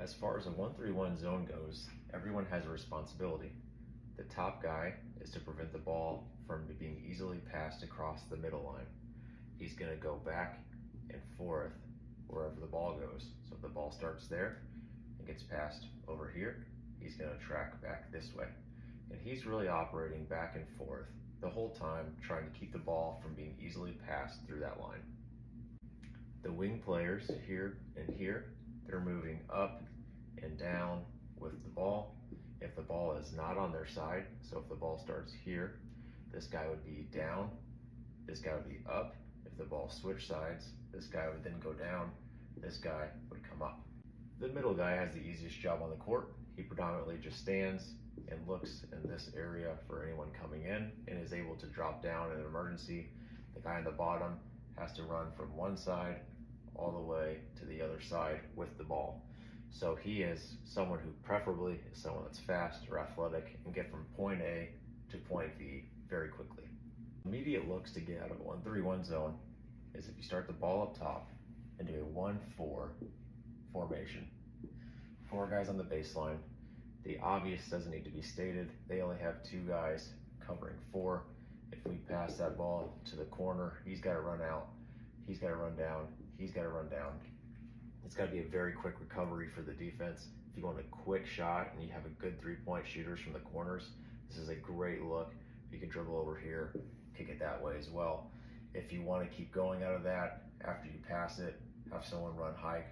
As far as a 1-3-1 zone goes, everyone has a responsibility. The top guy is to prevent the ball from being easily passed across the middle line. He's going to go back and forth wherever the ball goes. So if the ball starts there and gets passed over here, he's going to track back this way. And he's really operating back and forth the whole time, trying to keep the ball from being easily passed through that line. The wing players here and here, they're moving up and down with the ball. If the ball is not on their side, so if the ball starts here, this guy would be down, this guy would be up. If the ball switched sides, this guy would then go down, this guy would come up. The middle guy has the easiest job on the court. He predominantly just stands and looks in this area for anyone coming in and is able to drop down in an emergency. The guy on the bottom has to run from one side all the way to the other side with the ball. So he is someone who preferably is someone that's fast or athletic and get from point A to point B very quickly. Immediate looks to get out of a 1-3-1 zone is if you start the ball up top and do a 1-4 formation. 4 guys on the baseline. The obvious doesn't need to be stated. They only have 2 guys covering 4. If we pass that ball to the corner, he's got to run out, he's got to run down, he's got to run down. It's got to be a very quick recovery for the defense. If you want a quick shot and you have a good 3-point shooters from the corners, this is a great look. You can dribble over here, kick it that way as well. If you want to keep going out of that, after you pass it, have someone run high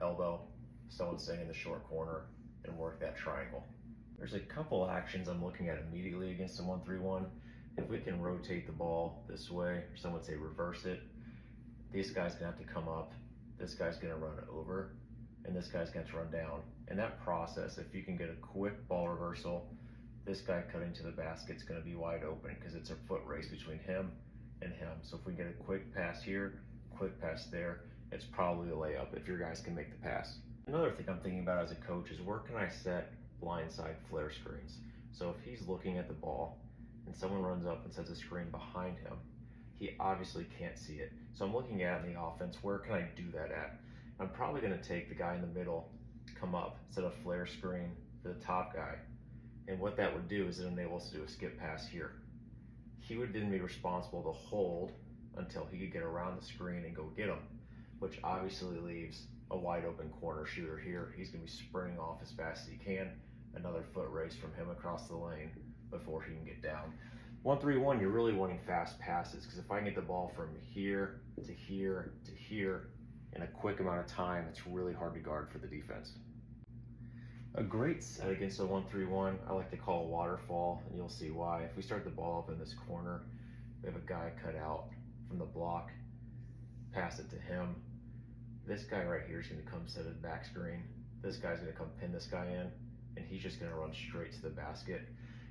elbow, someone staying in the short corner, and work that triangle. There's a couple actions I'm looking at immediately against a 1-3-1. If we can rotate the ball this way, or some would say reverse it, this guy's gonna have to come up, this guy's gonna run over, and this guy's going to run down. In that process, if you can get a quick ball reversal, this guy cutting to the basket is going to be wide open because it's a foot race between him and him. So if we get a quick pass here, quick pass there, it's probably a layup if your guys can make the pass. Another thing I'm thinking about as a coach is where can I set blindside flare screens? So if he's looking at the ball and someone runs up and sets a screen behind him, he obviously can't see it. So I'm looking at in the offense, where can I do that at? I'm probably going to take the guy in the middle, come up, set a flare screen for the top guy. And what that would do is it enable us to do a skip pass here. He would then be responsible to hold until he could get around the screen and go get him, which obviously leaves a wide open corner shooter here. He's going to be sprinting off as fast as he can. Another foot race from him across the lane before he can get down. 1-3-1, you're really wanting fast passes because if I can get the ball from here to here to here in a quick amount of time, it's really hard to guard for the defense. A great set against a 1-3-1, I like to call a waterfall, and you'll see why. If we start the ball up in this corner, we have a guy cut out from the block, pass it to him. This guy right here is going to come set a back screen. This guy's going to come pin this guy in, and he's just going to run straight to the basket.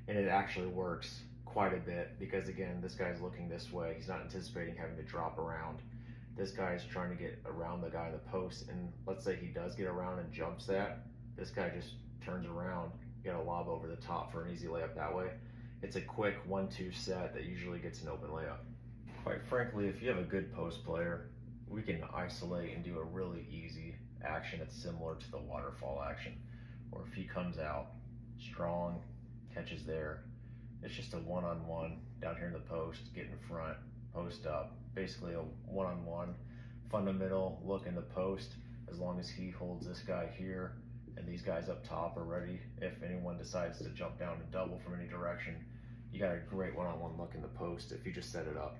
And it actually works quite a bit because, again, this guy's looking this way. He's not anticipating having to drop around. This guy is trying to get around the guy in the post, and let's say he does get around and jumps that. This guy just turns around, get a lob over the top for an easy layup that way. It's a quick 1-2 set that usually gets an open layup. Quite frankly, if you have a good post player, we can isolate and do a really easy action that's similar to the waterfall action. Or if he comes out strong, catches there, it's just a one-on-one down here in the post, get in front, post up, basically a one-on-one fundamental look in the post. As long as he holds this guy here and these guys up top are ready, if anyone decides to jump down and double from any direction, you got a great one-on-one look in the post if you just set it up.